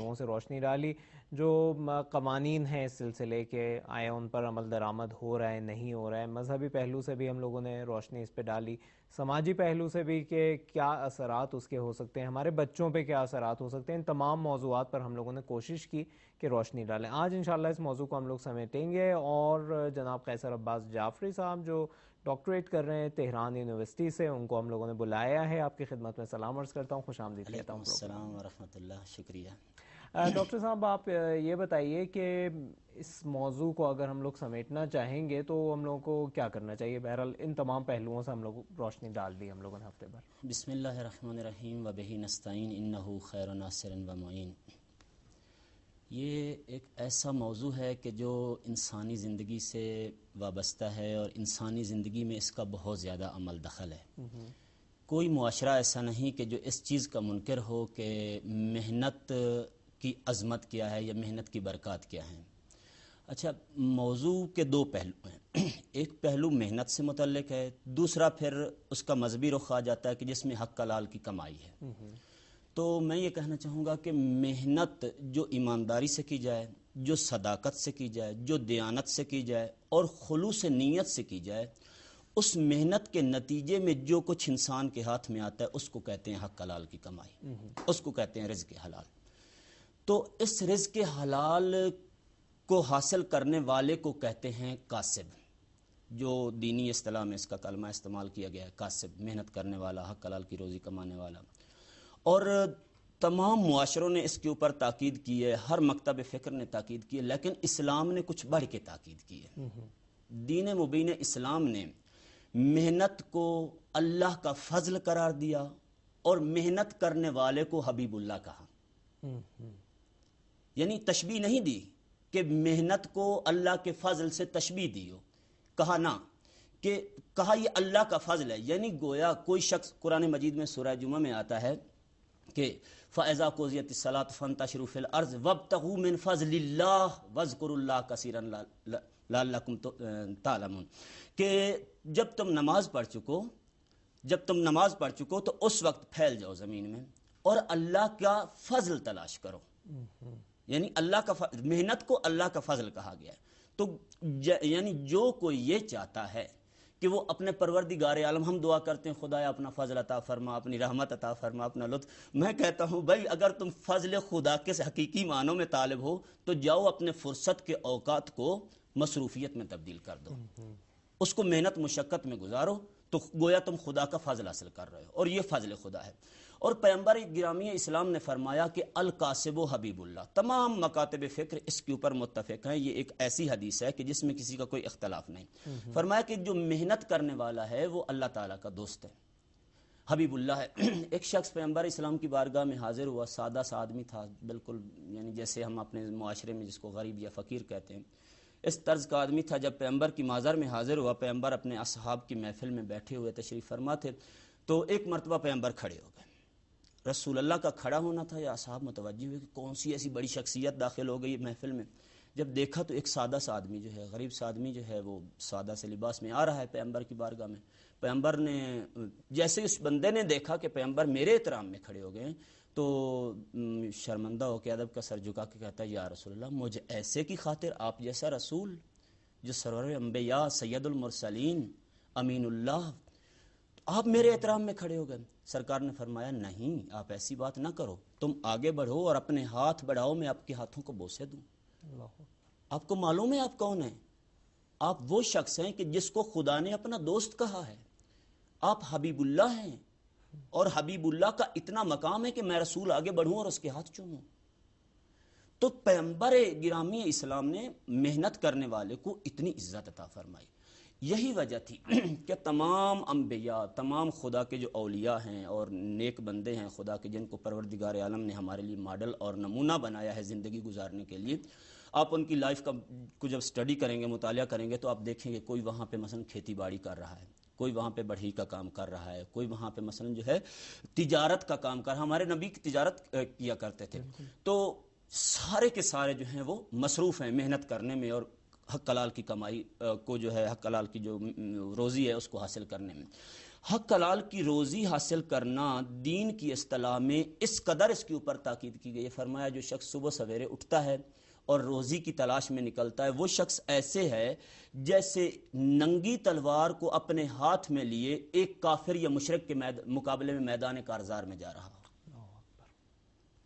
پہلوؤں سے روشنی ڈالی. جو قوانین ہیں اس سلسلے کے, آیا ان پر عمل درآمد ہو رہا ہے, نہیں ہو رہا ہے. مذہبی پہلو سے بھی ہم لوگوں نے روشنی اس پہ ڈالی, سماجی پہلو سے بھی کہ کیا اثرات اس کے ہو سکتے ہیں, ہمارے بچوں پہ کیا اثرات ہو سکتے ہیں. ان تمام موضوعات پر ہم لوگوں نے کوشش کی کہ روشنی ڈالیں. آج انشاءاللہ اس موضوع کو ہم لوگ سمیٹیں گے, اور جناب قیصر عباس جعفری صاحب جو ڈاکٹریٹ کر رہے ہیں تہران یونیورسٹی سے, ان کو ہم لوگوں نے بلایا ہے. آپ کی خدمت میں سلام عرض کرتا ہوں, خوش آمدید کہتا ہوں. السلام ورحمۃ اللہ, شکریہ. ڈاکٹر صاحب آپ یہ بتائیے کہ اس موضوع کو اگر ہم لوگ سمیٹنا چاہیں گے تو ہم لوگوں کو کیا کرنا چاہیے؟ بہرحال ان تمام پہلوؤں سے ہم لوگ روشنی ڈال دی ہم لوگوں نے ہفتے بھر. بسم اللہ الرحمن الرحیم وبہ نستعین انہ خیر ناصر و معین. یہ ایک ایسا موضوع ہے کہ جو انسانی زندگی سے وابستہ ہے, اور انسانی زندگی میں اس کا بہت زیادہ عمل دخل ہے. کوئی معاشرہ ایسا نہیں کہ جو اس چیز کا منکر ہو کہ محنت کی عظمت کیا ہے یا محنت کی برکات کیا ہیں. اچھا, موضوع کے دو پہلو ہیں. ایک پہلو محنت سے متعلق ہے, دوسرا پھر اس کا مذہبی رخ آ جاتا ہے کہ جس میں حق حلال کی کمائی ہے. تو میں یہ کہنا چاہوں گا کہ محنت جو ایمانداری سے کی جائے, جو صداقت سے کی جائے, جو دیانت سے کی جائے اور خلوص نیت سے کی جائے, اس محنت کے نتیجے میں جو کچھ انسان کے ہاتھ میں آتا ہے اس کو کہتے ہیں حق حلال کی کمائی, اس کو کہتے ہیں رزق حلال. تو اس رزق حلال کو حاصل کرنے والے کو کہتے ہیں کاسب, جو دینی اصطلاح میں اس کا کلمہ استعمال کیا گیا ہے, کاسب, محنت کرنے والا, حق حلال کی روزی کمانے والا. اور تمام معاشروں نے اس کے اوپر تاکید کی ہے, ہر مکتب فکر نے تاکید کی ہے, لیکن اسلام نے کچھ بڑھ کے تاکید کی ہے. دین مبین اسلام نے محنت کو اللہ کا فضل قرار دیا اور محنت کرنے والے کو حبیب اللہ کہا. یعنی تشبیہ نہیں دی کہ محنت کو اللہ کے فضل سے تشبیہ دی ہو, کہا نہ, کہ کہا یہ اللہ کا فضل ہے. یعنی گویا کوئی شخص, قرآن مجید میں سورہ جمعہ میں آتا ہے کہ فَإِذَا قُضِيَتِ الصَّلَاةُ فَانتَشِرُوا فِي الْأَرْضِ وَابْتَغُوا مِنْ فَضْلِ اللَّهِ وَاذْكُرُوا اللَّهَ كَثِيرًا لَعَلَّكُمْ تَعْلَمُونَ, کہ جب تم نماز پڑھ چکو تو اس وقت پھیل جاؤ زمین میں اور اللہ کا فضل تلاش کرو. یعنی اللہ کا محنت کو اللہ کا فضل کہا گیا ہے. تو یعنی جو کوئی یہ چاہتا ہے کہ وہ اپنے پروردگار عالم, ہم دعا کرتے ہیں خدایا اپنا فضل عطا فرما, اپنی رحمت عطا فرما, اپنا لطف. میں کہتا ہوں بھائی اگر تم فضل خدا کے حقیقی معنوں میں طالب ہو تو جاؤ اپنے فرصت کے اوقات کو مصروفیت میں تبدیل کر دو, اس کو محنت مشقت میں گزارو, تو گویا تم خدا کا فضل حاصل کر رہے ہو, اور یہ فضل خدا ہے. اور پیغمبر گرامی اسلام نے فرمایا کہ القاسب و حبیب اللہ. تمام مکاتب فکر اس کے اوپر متفق ہیں. یہ ایک ایسی حدیث ہے کہ جس میں کسی کا کوئی اختلاف نہیں. فرمایا کہ جو محنت کرنے والا ہے وہ اللہ تعالیٰ کا دوست ہے, حبیب اللہ ہے. ایک شخص پیغمبر اسلام کی بارگاہ میں حاضر ہوا, سادہ سا آدمی تھا بالکل, یعنی جیسے ہم اپنے معاشرے میں جس کو غریب یا فقیر کہتے ہیں, اس طرز کا آدمی تھا. جب پیغمبر کی مازر میں حاضر ہوا, پیغمبر اپنے اصحاب کی محفل میں بیٹھے ہوئے تشریف فرما تھے, تو ایک مرتبہ پیغمبر کھڑے ہو گئے. رسول اللہ کا کھڑا ہونا تھا, یا اصحاب متوجہ ہوئے کہ کون سی ایسی بڑی شخصیت داخل ہو گئی محفل میں. جب دیکھا تو ایک سادہ سا آدمی جو ہے, غریب سا آدمی جو ہے, وہ سادہ سے لباس میں آ رہا ہے پیغمبر کی بارگاہ میں. پیغمبر نے جیسے اس بندے نے دیکھا کہ پیغمبر میرے احترام میں کھڑے ہو گئے, تو شرمندہ ہو کے ادب کا سر جھکا کے کہتا ہے یا رسول اللہ, مجھے ایسے کی خاطر آپ جیسا رسول جو سرور انبیاء, سید المرسلین, امین اللہ, آپ میرے احترام میں کھڑے ہو گئے. سرکار نے فرمایا نہیں, آپ ایسی بات نہ کرو, تم آگے بڑھو اور اپنے ہاتھ بڑھاؤ, میں آپ کے ہاتھوں کو بوسے دوں. آپ کو معلوم ہے آپ کون ہیں؟ آپ وہ شخص ہیں کہ جس کو خدا نے اپنا دوست کہا ہے. آپ حبیب اللہ ہیں, اور حبیب اللہ کا اتنا مقام ہے کہ میں رسول آگے بڑھوں اور اس کے ہاتھ چوموں. تو پیغمبر گرامی اسلام نے محنت کرنے والے کو اتنی عزت عطا فرمائی. یہی وجہ تھی کہ تمام انبیاء, تمام خدا کے جو اولیاء ہیں اور نیک بندے ہیں خدا کے, جن کو پروردگار عالم نے ہمارے لیے ماڈل اور نمونہ بنایا ہے زندگی گزارنے کے لیے, آپ ان کی لائف کو جب سٹڈی کریں گے, مطالعہ کریں گے, تو آپ دیکھیں گے کوئی وہاں پہ مثلا کھیتی باڑی کر رہا ہے, کوئی وہاں پہ بڑھئی کا کام کر رہا ہے, کوئی وہاں پہ مثلا جو ہے تجارت کا کام کر رہا ہے. ہمارے نبی کی تجارت کیا کرتے تھے. تو سارے کے سارے جو ہیں وہ مصروف ہیں محنت کرنے میں اور حق حلال کی کمائی کو جو ہے, حق حلال کی جو روزی ہے اس کو حاصل کرنے میں. حق حلال کی روزی حاصل کرنا دین کی اصطلاح میں اس قدر اس کے اوپر تاکید کی گئی ہے. فرمایا جو شخص صبح سویرے اٹھتا ہے اور روزی کی تلاش میں نکلتا ہے وہ شخص ایسے ہے جیسے ننگی تلوار کو اپنے ہاتھ میں لیے ایک کافر یا مشرک کے مقابلے میں میدان کارزار میں جا رہا ہو.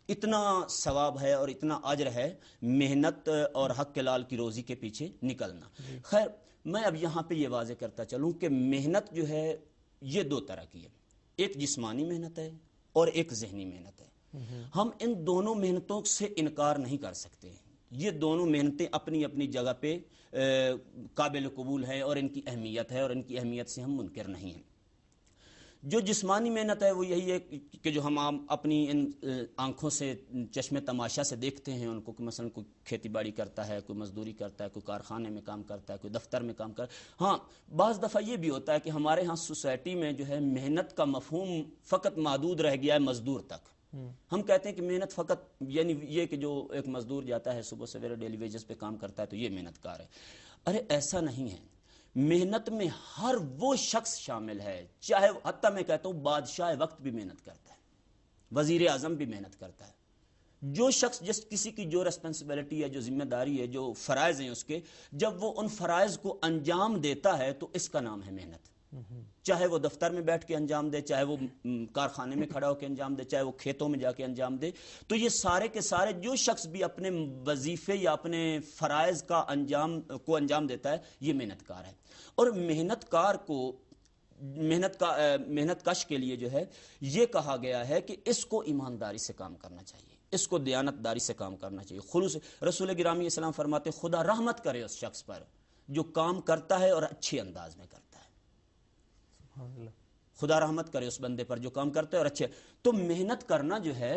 اتنا ثواب ہے اور اتنا اجر ہے محنت اور حق حلال کی روزی کے پیچھے نکلنا. خیر میں اب یہاں پہ یہ واضح کرتا چلوں کہ محنت جو ہے یہ دو طرح کی ہے. ایک جسمانی محنت ہے اور ایک ذہنی محنت ہے. ہم ان دونوں محنتوں سے انکار نہیں کر سکتے. یہ دونوں محنتیں اپنی اپنی جگہ پہ قابل قبول ہیں اور ان کی اہمیت ہے اور ان کی اہمیت سے ہم منکر نہیں ہیں. جو جسمانی محنت ہے وہ یہی ہے کہ جو ہم اپنی ان آنکھوں سے چشم تماشا سے دیکھتے ہیں ان کو، کہ مثلا کوئی کھیتی باڑی کرتا ہے، کوئی مزدوری کرتا ہے، کوئی کارخانے میں کام کرتا ہے، کوئی دفتر میں کام کرتا ہے. ہاں بعض دفعہ یہ بھی ہوتا ہے کہ ہمارے ہاں سوسائٹی میں جو ہے محنت کا مفہوم فقط محدود رہ گیا ہے مزدور تک. ہم کہتے ہیں کہ محنت فقط یعنی یہ کہ جو ایک مزدور جاتا ہے صبح سویرے ڈیلی ویجز پہ کام کرتا ہے تو یہ محنت کار ہے. ارے ایسا نہیں ہے. محنت میں ہر وہ شخص شامل ہے، چاہے حتیٰ میں کہتا ہوں بادشاہ وقت بھی محنت کرتا ہے، وزیر اعظم بھی محنت کرتا ہے. جو شخص کسی کی جو ریسپانسبلٹی ہے، جو ذمہ داری ہے، جو فرائض ہیں اس کے، جب وہ ان فرائض کو انجام دیتا ہے تو اس کا نام ہے محنت. چاہے وہ دفتر میں بیٹھ کے انجام دے، چاہے وہ کارخانے میں کھڑا ہو کے انجام دے، چاہے وہ کھیتوں میں جا کے انجام دے. تو یہ سارے کے سارے جو شخص بھی اپنے وظیفے یا اپنے فرائض کا انجام دیتا ہے یہ محنت کار ہے. اور محنت کار کو محنت کش کے لیے جو ہے یہ کہا گیا ہے کہ اس کو ایمانداری سے کام کرنا چاہیے، اس کو دیانت داری سے کام کرنا چاہیے. خلوص رسول گرامی اسلام فرماتے خدا رحمت کرے اس شخص پر جو کام کرتا ہے اور اچھے انداز میں کرتا ہے. خدا رحمت کرے اس بندے پر جو کام کرتا ہے اور اچھے. تو محنت کرنا جو ہے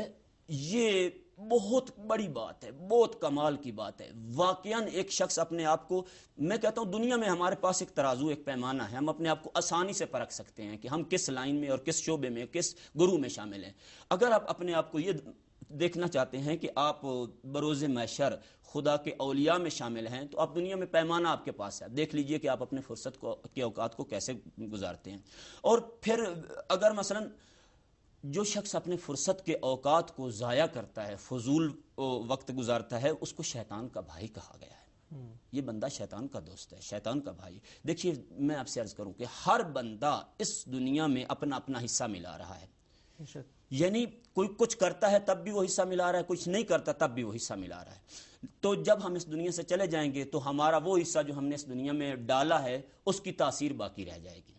یہ بہت بڑی بات ہے، بہت کمال کی بات ہے. واقعاً ایک شخص اپنے آپ کو، میں کہتا ہوں دنیا میں ہمارے پاس ایک ترازو، ایک پیمانہ ہے، ہم اپنے آپ کو آسانی سے پرکھ سکتے ہیں کہ ہم کس لائن میں اور کس شعبے میں، کس گروہ میں شامل ہیں. اگر آپ اپنے آپ کو یہ دیکھنا چاہتے ہیں کہ آپ بروز محشر خدا کے اولیاء میں شامل ہیں تو آپ دنیا میں پیمانہ آپ کے پاس ہے. دیکھ لیجئے کہ آپ اپنے فرصت کے اوقات کو کیسے گزارتے ہیں. اور پھر اگر مثلا جو شخص اپنے فرصت کے اوقات کو ضائع کرتا ہے، فضول وقت گزارتا ہے، اس کو شیطان کا بھائی کہا گیا ہے. یہ بندہ شیطان کا دوست ہے، شیطان کا بھائی. دیکھیے میں آپ سے عرض کروں کہ ہر بندہ اس دنیا میں اپنا اپنا حصہ ملا رہا ہے. یعنی کوئی کچھ کرتا ہے تب بھی وہ حصہ ملا رہا ہے، کچھ نہیں کرتا تب بھی وہ حصہ ملا رہا ہے. تو جب ہم اس دنیا سے چلے جائیں گے تو ہمارا وہ حصہ جو ہم نے اس دنیا میں ڈالا ہے اس کی تاثیر باقی رہ جائے گی.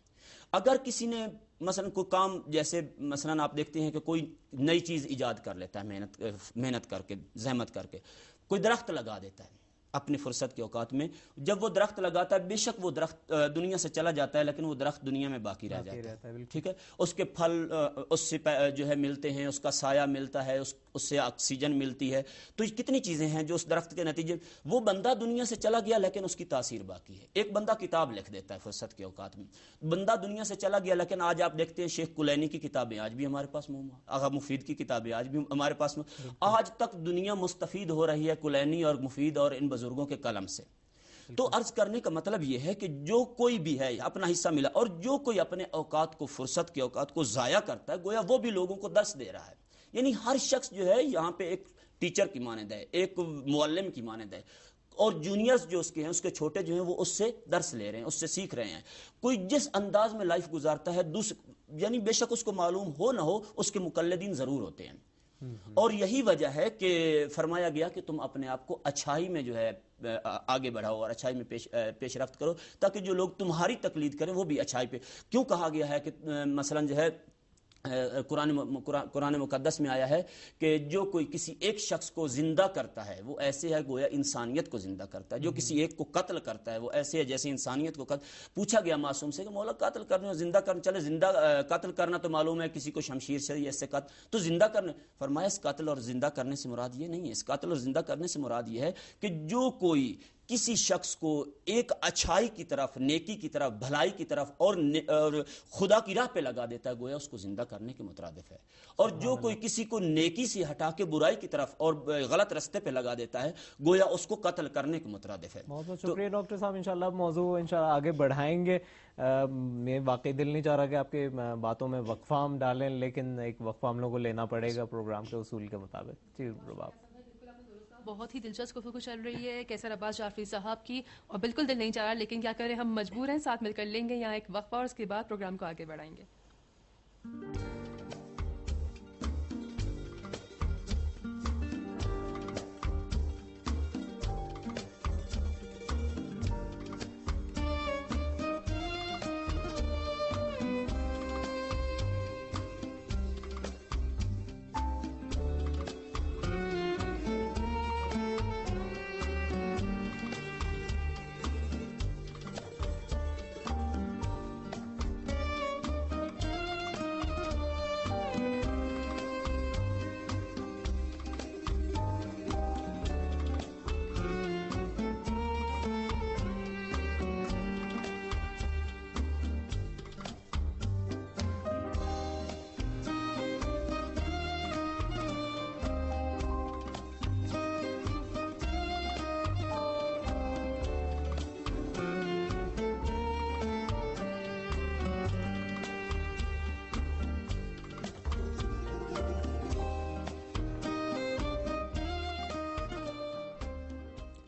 اگر کسی نے مثلا کوئی کام، جیسے مثلا آپ دیکھتے ہیں کہ کوئی نئی چیز ایجاد کر لیتا ہے محنت کر کے، زحمت کر کے، کوئی درخت لگا دیتا ہے اپنی فرصت کے اوقات میں. جب وہ درخت لگاتا ہے بے شک وہ درخت دنیا سے چلا جاتا ہے لیکن وہ درخت دنیا میں باقی رہ جاتا ہے. ٹھیک ہے، اس کے پھل اس سے جو ہے ملتے ہیں، اس کا سایہ ملتا ہے، اس سے آکسیجن ملتی ہے. تو یہ کتنی چیزیں ہیں جو اس درخت کے نتیجے. وہ بندہ دنیا سے چلا گیا لیکن اس کی تاثیر باقی ہے. ایک بندہ کتاب لکھ دیتا ہے فرصت کے اوقات میں، بندہ دنیا سے چلا گیا لیکن آج آپ دیکھتے ہیں شیخ کلینی کی کتابیں آج بھی ہمارے پاس، آغا مفید کی کتابیں آج بھی ہمارے پاس، آج تک دنیا مستفید ہو رہی ہے کلینی اور مفید اور ان بزرگوں کے قلم سے. تو عرض کرنے کا مطلب یہ ہے کہ جو کوئی بھی ہے اپنا حصہ ملا، اور جو کوئی اپنے اوقات کو، فرصت کے اوقات کو ضائع کرتا ہے گویا وہ بھی لوگوں کو درس دے رہا ہے. یعنی ہر شخص جو ہے یہاں پہ ایک ٹیچر کی مانند ہے، ایک معلم کی مانند ہے، اور جونیئرز جو اس کے ہیں، اس کے چھوٹے جو ہیں وہ اس سے درس لے رہے ہیں، اس سے سیکھ رہے ہیں. کوئی جس انداز میں لائف گزارتا ہے یعنی بے شک اس کو معلوم ہو نہ ہو اس کے مقلدین ضرور ہوتے ہیں. اور یہی وجہ ہے کہ فرمایا گیا کہ تم اپنے آپ کو اچھائی میں جو ہے آگے بڑھاؤ اور اچھائی میں پیش رفت کرو تاکہ جو لوگ تمہاری تقلید کریں وہ بھی اچھائی پہ. کیوں کہا گیا ہے کہ مثلا جو ہے قرآن مقدس میں آیا ہے کہ جو کوئی کسی ایک شخص کو زندہ کرتا ہے وہ ایسے ہے گویا انسانیت کو زندہ کرتا ہے، جو کسی ایک کو قتل کرتا ہے وہ ایسے ہے جیسے انسانیت کو قتل. پوچھا گیا معصوم سے کہ مولا قتل کرنے اور زندہ کرنا، چلے زندہ قتل کرنا تو معلوم ہے کسی کو شمشیر سے یا اس سے قتل، تو زندہ کرنے. فرمایا اس قتل اور زندہ کرنے سے مراد یہ نہیں ہے. اس قتل اور زندہ کرنے سے مراد یہ ہے کہ جو کوئی کسی شخص کو ایک اچھائی کی طرف، نیکی کی طرف، بھلائی کی طرف اور خدا کی راہ پہ لگا دیتا ہے، گویا اس کو زندہ کرنے کے مترادف ہے. اور جو کوئی کسی کو نیکی سے ہٹا کے برائی کی طرف اور غلط رستے پہ لگا دیتا ہے، گویا اس کو قتل کرنے کے مترادف ہے. بہت بہت شکریہ ڈاکٹر صاحب. انشاءاللہ موضوع انشاءاللہ آگے بڑھائیں گے. میں واقعی دل نہیں چاہ رہا کہ آپ کے باتوں میں وقفہ ہم ڈالیں، لیکن ایک وقفہ ہم لوگوں کو لینا پڑے گا پروگرام کے اصول کے مطابق. جی رباب. بہت ہی دلچسپ گفتگو چل رہی ہے کیسر عباس جعفری صاحب کی، اور بالکل دل نہیں چاہ رہا، لیکن کیا کریں، ہم مجبور ہیں. ساتھ مل کر لیں گے یہاں ایک وقفہ اور اس کے بعد پروگرام کو آگے بڑھائیں گے.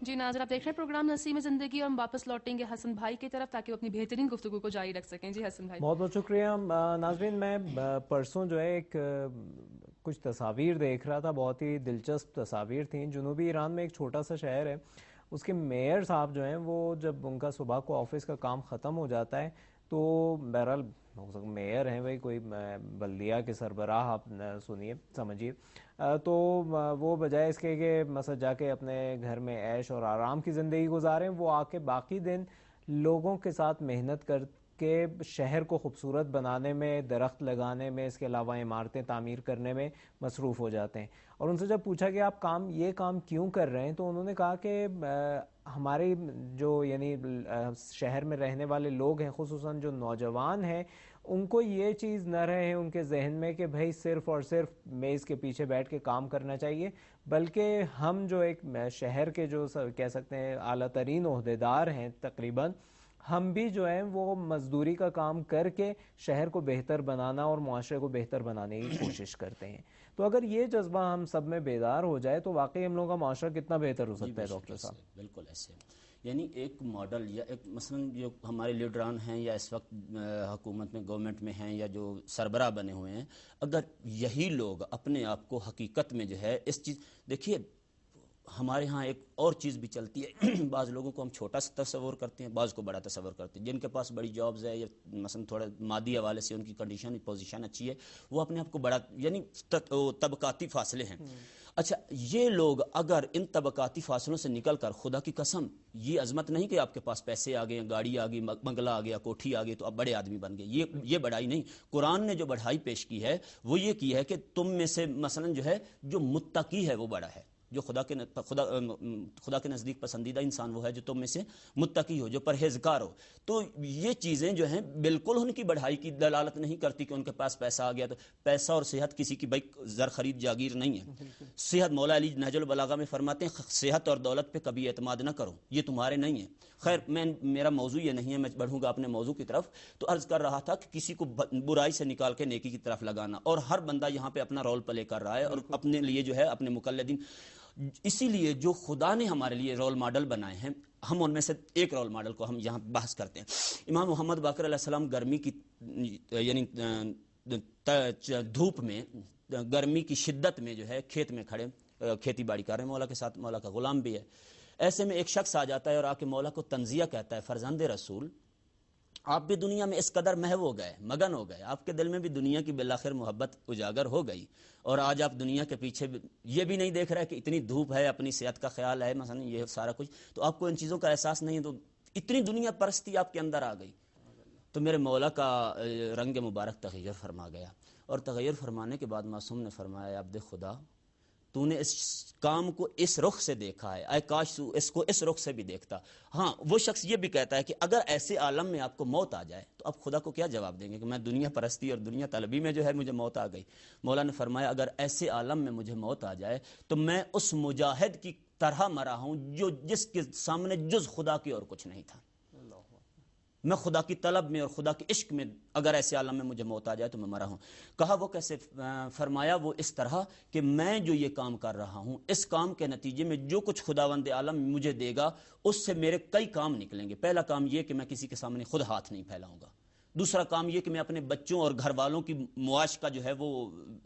جی ناظر، آپ دیکھ رہے ہیں پروگرام نسیم زندگی، اور ہم واپس لوٹیں گے حسن بھائی کی طرف تاکہ وہ اپنی بہترین گفتگو کو جاری رکھ سکیں. جی حسن بھائی. بہت بہت شکریہ. ناظرین، میں پرسوں جو ہے ایک کچھ تصاویر دیکھ رہا تھا، بہت ہی دلچسپ تصاویر تھیں. جنوبی ایران میں ایک چھوٹا سا شہر ہے، اس کے میئر صاحب جو ہیں وہ جب ان کا صبح کو آفس کا کام ختم ہو جاتا ہے تو بہرحال میئر ہیں بھائی، کوئی بلدیہ کے سربراہ آپ سنیے سمجھیے، تو وہ بجائے اس کے کہ مثلا جا کے اپنے گھر میں عیش اور آرام کی زندگی گزاریں، وہ آ کے باقی دن لوگوں کے ساتھ محنت کر کے شہر کو خوبصورت بنانے میں، درخت لگانے میں، اس کے علاوہ عمارتیں تعمیر کرنے میں مصروف ہو جاتے ہیں. اور ان سے جب پوچھا کہ آپ یہ کام کیوں کر رہے ہیں، تو انہوں نے کہا کہ ہمارے جو یعنی شہر میں رہنے والے لوگ ہیں، خصوصاً جو نوجوان ہیں، ان کو یہ چیز نہ رہے ان کے ذہن میں کہ بھائی صرف اور صرف میز کے پیچھے بیٹھ کے کام کرنا چاہیے، بلکہ ہم جو ایک شہر کے جو کہہ سکتے ہیں اعلیٰ ترین عہدیدار ہیں تقریباً، ہم بھی جو ہیں وہ مزدوری کا کام کر کے شہر کو بہتر بنانا اور معاشرے کو بہتر بنانے کی کوشش کرتے ہیں. تو اگر یہ جذبہ ہم سب میں بیدار ہو جائے تو واقعی ہم لوگوں کا معاشرہ کتنا بہتر ہو سکتا ہے ڈاکٹر صاحب. بالکل ایسے، یعنی ایک ماڈل یا ایک مثلا جو ہمارے لیڈران ہیں یا اس وقت حکومت میں، گورنمنٹ میں ہیں، یا جو سربراہ بنے ہوئے ہیں، اگر یہی لوگ اپنے آپ کو حقیقت میں جو ہے اس چیز، دیکھیے ہمارے ہاں ایک اور چیز بھی چلتی ہے. بعض لوگوں کو ہم چھوٹا سا تصور کرتے ہیں، بعض کو بڑا تصور کرتے ہیں. جن کے پاس بڑی جابز ہے یا مثلا تھوڑا مادی حوالے سے ان کی کنڈیشن، پوزیشن اچھی ہے، وہ اپنے آپ کو بڑا، یعنی طبقاتی فاصلے ہیں. اچھا، یہ لوگ اگر ان طبقاتی فاصلوں سے نکل کر، خدا کی قسم یہ عظمت نہیں کہ آپ کے پاس پیسے آ گئے، گاڑی آ گئی، بنگلہ آ گیا، کوٹھی آ گئی تو آپ بڑے آدمی بن گئے، یہ بڑائی نہیں. قرآن نے جو بڑھائی پیش کی ہے وہ یہ کی ہے کہ تم میں سے مثلا جو ہے جو متقی ہے وہ بڑا ہے، جو خدا کے نزدیک پسندیدہ انسان وہ ہے جو تم میں سے متقی ہو، جو پرہیزگار ہو. تو یہ چیزیں جو ہیں بالکل ان کی بڑھائی کی دلالت نہیں کرتی کہ ان کے پاس پیسہ آ گیا. تو پیسہ اور صحت کسی کی بھائی زر خرید جاگیر نہیں ہے. صحت، مولا علی نہج البلاغہ میں فرماتے ہیں صحت اور دولت پہ کبھی اعتماد نہ کرو، یہ تمہارے نہیں ہے. خیر، میرا موضوع یہ نہیں ہے، میں بڑھوں گا اپنے موضوع کی طرف. تو عرض کر رہا تھا کہ کسی کو برائی سے نکال کے نیکی کی طرف لگانا، اور ہر بندہ یہاں پہ اپنا رول پلے کر رہا ہے اور اپنے لیے جو ہے اپنے مقلدین. اسی لیے جو خدا نے ہمارے لیے رول ماڈل بنائے ہیں، ہم ان میں سے ایک رول ماڈل کو ہم یہاں بحث کرتے ہیں. امام محمد باقر علیہ السلام گرمی کی، یعنی دھوپ میں، گرمی کی شدت میں جو ہے کھیت میں کھڑے کھیتی باڑی کر رہے ہیں، مولا کے ساتھ، مولا کا غلام بھی ہے. ایسے میں ایک شخص آ جاتا ہے اور آ کے مولا کو تنزیہ کہتا ہے، فرزند رسول آپ بھی دنیا میں اس قدر محو ہو گئے، مگن ہو گئے، آپ کے دل میں بھی دنیا کی بالآخر محبت اجاگر ہو گئی، اور آج آپ دنیا کے پیچھے یہ بھی نہیں دیکھ رہے کہ اتنی دھوپ ہے، اپنی صحت کا خیال ہے، مثلا یہ سارا کچھ، تو آپ کو ان چیزوں کا احساس نہیں ہے، تو اتنی دنیا پرستی آپ کے اندر آ گئی. تو میرے مولا کا رنگ مبارک تغیر فرما گیا، اور تغیر فرمانے کے بعد معصوم نے فرمایا، عبد خدا تو نے اس کام کو اس رخ سے دیکھا ہے، اے کاش تو اس کو اس رخ سے بھی دیکھتا۔ ہاں وہ شخص یہ بھی کہتا ہے کہ اگر ایسے عالم میں آپ کو موت آ جائے تو آپ خدا کو کیا جواب دیں گے کہ میں دنیا پرستی اور دنیا طلبی میں جو ہے مجھے موت آ گئی۔ مولا نے فرمایا اگر ایسے عالم میں مجھے موت آ جائے تو میں اس مجاہد کی طرح مرا ہوں جو جس کے سامنے جز خدا کی اور کچھ نہیں تھا۔ میں خدا کی طلب میں اور خدا کے عشق میں اگر ایسے عالم میں مجھے موت آ جائے تو میں مرا ہوں۔ کہا وہ کیسے؟ فرمایا وہ اس طرح کہ میں جو یہ کام کر رہا ہوں اس کام کے نتیجے میں جو کچھ خداوند عالم مجھے دے گا اس سے میرے کئی کام نکلیں گے۔ پہلا کام یہ کہ میں کسی کے سامنے خود ہاتھ نہیں پھیلاؤں گا۔ دوسرا کام یہ کہ میں اپنے بچوں اور گھر والوں کی معاش کا جو ہے وہ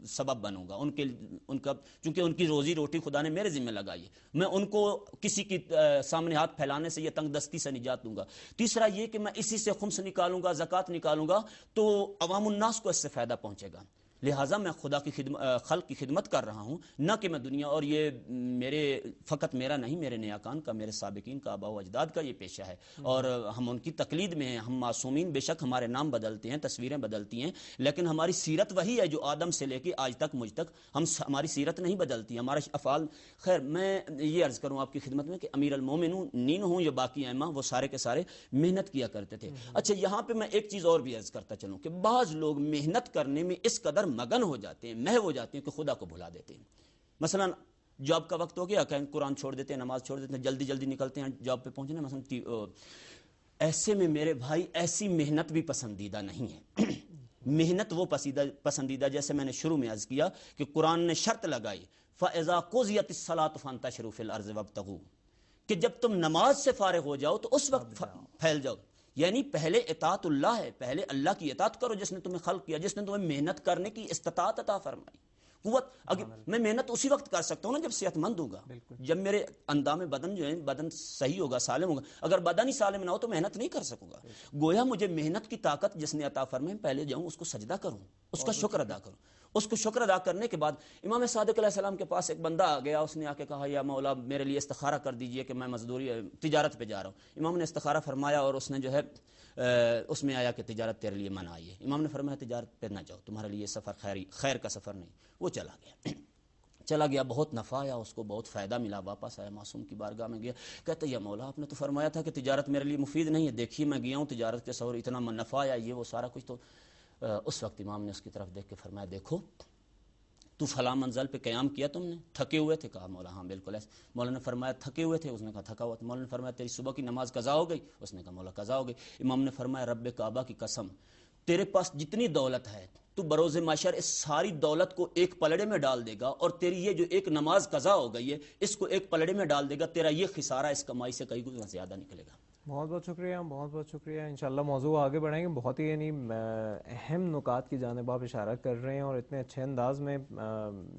سبب بنوں گا، ان کا چونکہ ان کی روزی روٹی خدا نے میرے ذمہ لگائی ہے، میں ان کو کسی کی سامنے ہاتھ پھیلانے سے یا تنگ دستی سے نجات دوں گا۔ تیسرا یہ کہ میں اسی سے خمس نکالوں گا، زکوٰۃ نکالوں گا تو عوام الناس کو اس سے فائدہ پہنچے گا۔ لہٰذا میں خدا کی خلق کی خدمت کر رہا ہوں، نہ کہ میں دنیا، اور یہ میرے فقط میرا نہیں، میرے نیاکان کا، میرے سابقین کا، آباء و اجداد کا یہ پیشہ ہے، اور ہم ان کی تقلید میں ہیں۔ ہم معصومین بے شک ہمارے نام بدلتے ہیں، تصویریں بدلتی ہیں، لیکن ہماری سیرت وہی ہے جو آدم سے لے کے آج تک مجھ تک، ہماری سیرت نہیں بدلتی، ہمارے افعال۔ خیر میں یہ عرض کروں آپ کی خدمت میں کہ امیر المومنین ہوں یا باقی ائمہ، وہ سارے کے سارے محنت کیا کرتے تھے۔ اچھا یہاں پہ میں ایک چیز اور بھی عرض کرتا چلوں کہ بعض لوگ محنت کرنے میں اس قدر مگن ہو جاتے ہیں، محو ہو جاتے ہیں کہ خدا کو بھلا دیتے ہیں۔ مثلا جاب کا وقت ہو گیا کہ قرآن چھوڑ دیتے ہیں، نماز چھوڑ دیتے ہیں، جلدی جلدی نکلتے ہیں جاب پہ پہنچنے۔ مثلا ایسے میں میرے بھائی ایسی محنت بھی پسندیدہ نہیں ہے۔ محنت وہ پسندیدہ جیسے میں نے شروع میں عرض کیا کہ قرآن نے شرط لگائی فَإِذَا قُضِيَتِ الصَّلَاةُ فَانتَشِرُوا فِي الْأَرْضِ وَابْتَغُوا، کہ جب تم نماز سے فارغ ہو جاؤ تو اس وقت پھیل جاؤ۔ یعنی پہلے اطاعت اللہ ہے، پہلے اللہ کی اطاعت کرو جس نے تمہیں خلق کیا، جس نے تمہیں محنت کرنے کی استطاعت عطا فرمائی، قوت۔ اگر میں محنت اسی وقت کر سکتا ہوں نا جب صحت مند ہوگا، جب میرے اندام بدن جو ہے بدن صحیح ہوگا، سالم ہوگا۔ اگر بدن ہی سالم نہ ہو تو محنت نہیں کر سکوں گا۔ گویا مجھے محنت کی طاقت جس نے عطا فرمائی، پہلے جاؤں اس کو سجدہ کروں، اس کا شکر ادا کروں۔ اس کو شکر ادا کرنے کے بعد امام صادق علیہ السلام کے پاس ایک بندہ آ گیا، اس نے آ کے کہا یا مولا میرے لیے استخارہ کر دیجئے کہ میں مزدوری تجارت پہ جا رہا ہوں۔ امام نے استخارہ فرمایا اور اس نے جو ہے اس میں آیا کہ تجارت تیرے لیے منع ہے۔ امام نے فرمایا تجارت پہ نہ جاؤ، تمہارے لیے سفر خیر کا سفر نہیں۔ وہ چلا گیا، بہت نفع آیا اس کو، بہت فائدہ ملا، واپس آیا معصوم کی بارگاہ میں گیا، کہتا یا مولا آپ نے تو فرمایا تھا کہ تجارت میرے لیے مفید نہیں ہے، دیکھیے میں گیا ہوں تجارت کے سفر، اتنا نفع آیا، یہ وہ سارا کچھ۔ تو اس وقت امام نے اس کی طرف دیکھ کے فرمایا دیکھو تو فلاں منزل پہ قیام کیا تم نے، تھکے ہوئے تھے؟ کہا مولا ہاں بالکل ایسے۔ مولا نے فرمایا تھکے ہوئے تھے؟ اس نے کہا تھکا ہوا تھا۔ مولا نے فرمایا تیری صبح کی نماز قضا ہو گئی؟ اس نے کہا مولا قضا ہو گئی۔ امام نے فرمایا رب کعبہ کی قسم، تیرے پاس جتنی دولت ہے تو بروز محشر اس ساری دولت کو ایک پلڑے میں ڈال دے گا، اور تیری یہ جو ایک نماز قضا ہو گئی ہے اس کو ایک پلڑے میں ڈال دے گا، تیرا یہ خسارہ اس کمائی سے کئی گنا زیادہ نکلے گا۔ بہت بہت شکریہ، بہت بہت شکریہ۔ انشاءاللہ موضوع آگے بڑھائیں گے، بہت ہی یعنی اہم نکات کی جانب آپ اشارہ کر رہے ہیں، اور اتنے اچھے انداز میں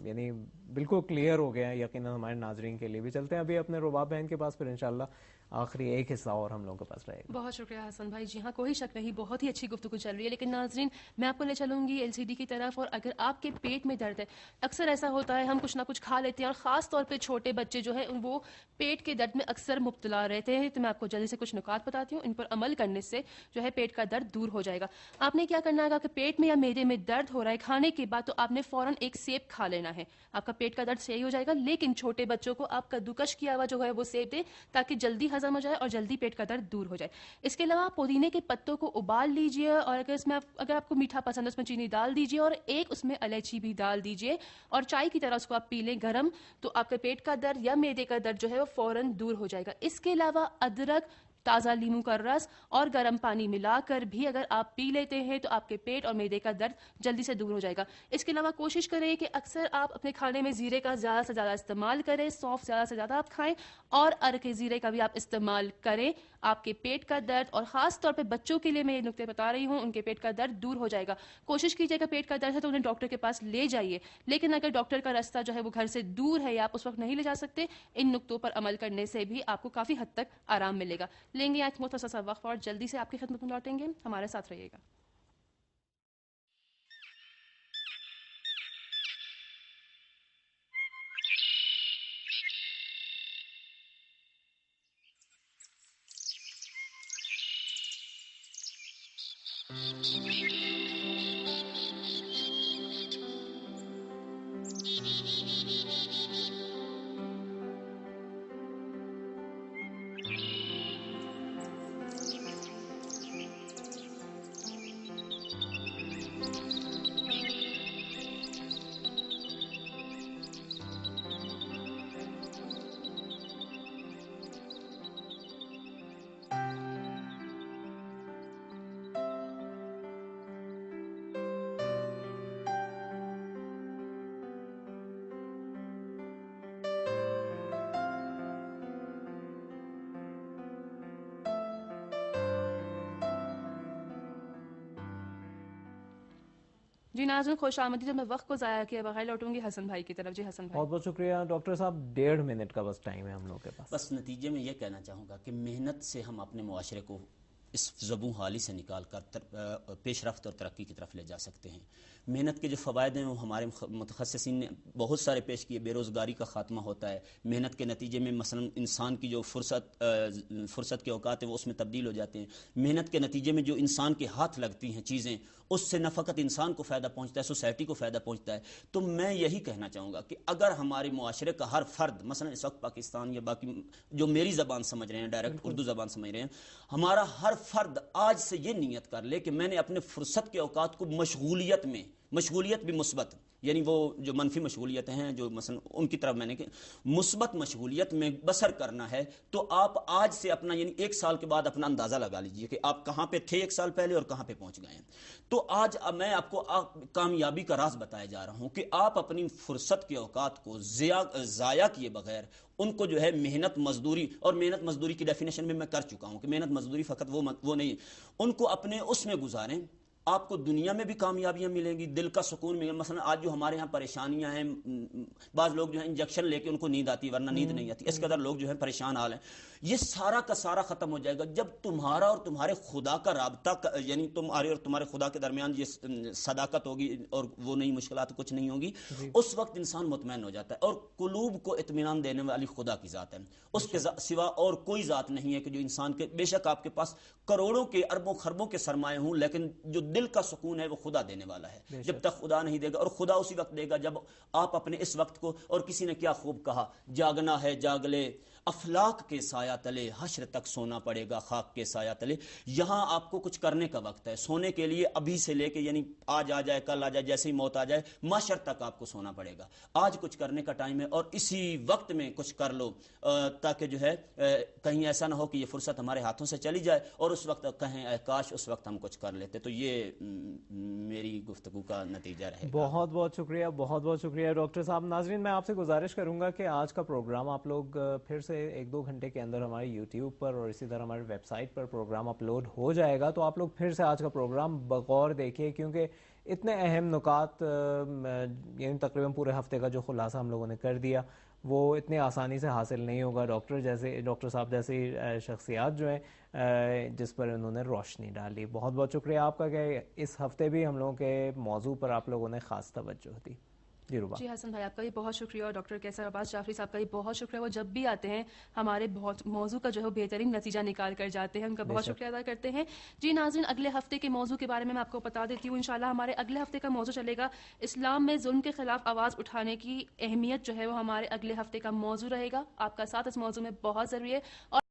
یعنی بالکل کلیئر ہو گیا ہے یقیناً ہمارے ناظرین کے لیے بھی۔ چلتے ہیں ابھی اپنے رباب بہن کے پاس، پھر انشاءاللہ آخری ایک حصہ اور ہم لوگوں کے پاس رہے گا۔ بہت شکریہ حسن بھائی، جی ہاں کوئی شک نہیں، بہت ہی اچھی گفتگو چل رہی ہے، لیکن ناظرین میں آپ کو لے چلوں گی ایل سی ڈی کی طرف۔ اور اگر آپ کے پیٹ میں درد ہے، اکثر ایسا ہوتا ہے ہم کچھ نہ کچھ کھا لیتے ہیں، اور خاص طور پہ چھوٹے بچے جو ہے وہ پیٹ کے درد میں اکثر مبتلا رہتے ہیں، تو میں آپ کو جلدی سے کچھ نکات بتاتی ہوں، ان پر عمل کرنے سے جو ہے پیٹ کا درد دور ہو جائے گا۔ آپ نے کیا کرنا ہے کہ پیٹ میں یا معدے میں درد ہو رہا ہے کھانے کے بعد، تو آپ نے فوراً ایک سیب کھا لینا ہے، آپ کا پیٹ کا درد صحیح ہو جائے گا۔ لیکن چھوٹے بچوں کو آپ کدوکش کیا ہوا جو ہے وہ سیب دیں تاکہ جلدی ہضم ہو جائے اور جلدی پیٹ کا درد دور ہو جائے۔ اس کے علاوہ پودینے کے پتوں کو ابال لیجئے، اور اگر آپ کو میٹھا پسند ہے اس میں چینی ڈال دیجئے، اور ایک اس میں الائچی بھی ڈال دیجئے، اور چائے کی طرح اس کو آپ پی لیں گرم، تو آپ کے پیٹ کا درد یا معدے کا درد جو ہے وہ فوراً دور ہو جائے گا۔ اس کے علاوہ ادرک، تازہ لیموں کا رس اور گرم پانی ملا کر بھی اگر آپ پی لیتے ہیں تو آپ کے پیٹ اور معدے کا درد جلدی سے دور ہو جائے گا۔ اس کے علاوہ کوشش کریں کہ اکثر آپ اپنے کھانے میں زیرے کا زیادہ سے زیادہ استعمال کریں، سونف زیادہ سے زیادہ آپ کھائیں، اور ارک زیرے کا بھی آپ استعمال کریں۔ آپ کے پیٹ کا درد، اور خاص طور پہ بچوں کے لیے میں یہ نکتے بتا رہی ہوں، ان کے پیٹ کا درد دور ہو جائے گا۔ کوشش کیجیے کہ پیٹ کا درد ہے تو انہیں ڈاکٹر کے پاس لے جائیے، لیکن اگر ڈاکٹر کا راستہ جو ہے وہ گھر سے دور ہے یا آپ اس وقت نہیں لے جا سکتے، ان نکتوں پر عمل کرنے سے بھی آپ کو کافی حد تک آرام ملے گا۔ لیں گے ایک مختصر سا وقفہ اور جلدی سے آپ کی خدمت میں لوٹیں گے، ہمارے ساتھ رہیے گا۔ جی ناظرین خوش آمدید. تو میں وقت کو ضائع کیے بغیر لوٹوں گی حسن بھائی کی طرف. جی حسن بھائی. بہت بہت شکریہ ڈاکٹر صاحب. 1.5 منٹ کا بس ٹائم ہے ہم لوگ کے پاس. بس نتیجے میں یہ کہنا چاہوں گا کہ محنت سے ہم اپنے معاشرے کو اس زبوں حالی سے نکال کر پیش رفت اور ترقی کی طرف لے جا سکتے ہیں. محنت کے جو فوائد ہیں وہ ہمارے متخصصین نے بہت سارے پیش کیے. بے روزگاری کا خاتمہ ہوتا ہے محنت کے نتیجے میں. مثلا انسان کی جو فرصت کے اوقات ہیں وہ اس میں تبدیل ہو جاتے ہیں. محنت کے نتیجے میں جو انسان کے ہاتھ لگتی ہیں چیزیں اس سے نہ فقط انسان کو فائدہ پہنچتا ہے سوسائٹی کو فائدہ پہنچتا ہے. تو میں یہی کہنا چاہوں گا کہ اگر ہمارے معاشرے کا ہر فرد مثلا اس وقت پاکستان یا باقی جو میری زبان سمجھ رہے ہیں ڈائریکٹ اردو زبان سمجھ رہے ہیں, ہمارا ہر فرد آج سے یہ نیت کر لے کہ میں نے اپنے فرصت کے اوقات کو مشغولیت بھی مثبت, یعنی وہ جو منفی مشغولیتیں ہیں جو مثلا ان کی طرف میں نے کہ مثبت مشغولیت میں بسر کرنا ہے. تو آپ آج سے اپنا یعنی 1 سال کے بعد اپنا اندازہ لگا لیجئے کہ آپ کہاں پہ تھے 1 سال پہلے اور کہاں پہ پہنچ گئے ہیں. تو آج میں آپ کو کامیابی کا راز بتایا جا رہا ہوں کہ آپ اپنی فرصت کے اوقات کو ضائع کیے بغیر ان کو جو ہے محنت مزدوری, اور محنت مزدوری کی ڈیفینیشن میں کر چکا ہوں کہ محنت مزدوری فقط وہ نہیں, ان کو اپنے اس میں گزاریں. آپ کو دنیا میں بھی کامیابیاں ملیں گی, دل کا سکون ملے گا. مثلا آج جو ہمارے ہاں پریشانیاں ہیں, بعض لوگ جو ہیں انجیکشن لے کے ان کو نیند آتی ورنہ نیند نہیں آتی, اس قدر لوگ جو ہیں پریشان حال ہیں. یہ سارا کا سارا ختم ہو جائے گا جب تمہارا اور تمہارے خدا کا رابطہ یعنی تمہارے اور تمہارے خدا کے درمیان یہ صداقت ہوگی اور وہ نئی مشکلات کچھ نہیں ہوگی. اس وقت انسان مطمئن ہو جاتا ہے. اور قلوب کو اطمینان دینے والی خدا کی ذات ہے, اس کے سوا اور کوئی ذات نہیں ہے کہ جو انسان کے, بے شک آپ کے پاس کروڑوں کے اربوں خربوں کے سرمایے ہوں لیکن جو دل کا سکون ہے وہ خدا دینے والا ہے. جب تک خدا نہیں دے گا, اور خدا اسی وقت دے گا جب آپ اپنے اس وقت کو, اور کسی نے کیا خوب کہا, جاگنا ہے جاگ لے افلاک کے سایہ تلے, حشر تک سونا پڑے گا خاک کے سایہ تلے. یہاں آپ کو کچھ کرنے کا وقت ہے, سونے کے لیے ابھی سے لے کے یعنی آج آ جائے کل آ جائے جیسے ہی موت آ جائے معاشر تک آپ کو سونا پڑے گا. آج کچھ کرنے کا ٹائم ہے اور اسی وقت میں کچھ کر لو تاکہ جو ہے کہیں ایسا نہ ہو کہ یہ فرصت ہمارے ہاتھوں سے چلی جائے اور اس وقت کہیں اے کاش اس وقت ہم کچھ کر لیتے. تو یہ میری گفتگو کا نتیجہ رہے گا. بہت بہت شکریہ, بہت بہت شکریہ ڈاکٹر صاحب. ناظرین میں آپ سے گزارش کروں گا کہ آج کا پروگرام آپ لوگ پھر سے 1-2 گھنٹے کے اندر ہمارے یوٹیوب پر اور اسی طرح ہماری ویب سائٹ پر پروگرام اپلوڈ ہو جائے گا. تو آپ لوگ پھر سے آج کا پروگرام بغور دیکھیے کیونکہ اتنے اہم نکات یعنی تقریباً پورے ہفتے کا جو خلاصہ ہم لوگوں نے کر دیا وہ اتنی آسانی سے حاصل نہیں ہوگا. ڈاکٹر صاحب جیسی شخصیات جو ہیں جس پر انہوں نے روشنی ڈالی. بہت بہت شکریہ آپ کا کہ اس ہفتے بھی ہم لوگوں کے موضوع پر آپ لوگوں نے خاص توجہ دی. جی حسن بھائی آپ کا بھی بہت شکریہ, اور ڈاکٹر کیسر عباس جعفری صاحب کا بھی بہت شکریہ. وہ جب بھی آتے ہیں ہمارے بہت موضوع کا جو ہے بہترین نتیجہ نکال کر جاتے ہیں, ان کا بہت شکریہ ادا کرتے ہیں. جی ناظرین اگلے ہفتے کے موضوع کے بارے میں آپ کو بتا دیتی ہوں. انشاءاللہ ہمارے اگلے ہفتے کا موضوع چلے گا اسلام میں ظلم کے خلاف آواز اٹھانے کی اہمیت, جو ہے وہ ہمارے اگلے ہفتے کا موضوع رہے گا. آپ کا ساتھ اس موضوع میں بہت ضروری ہے. اور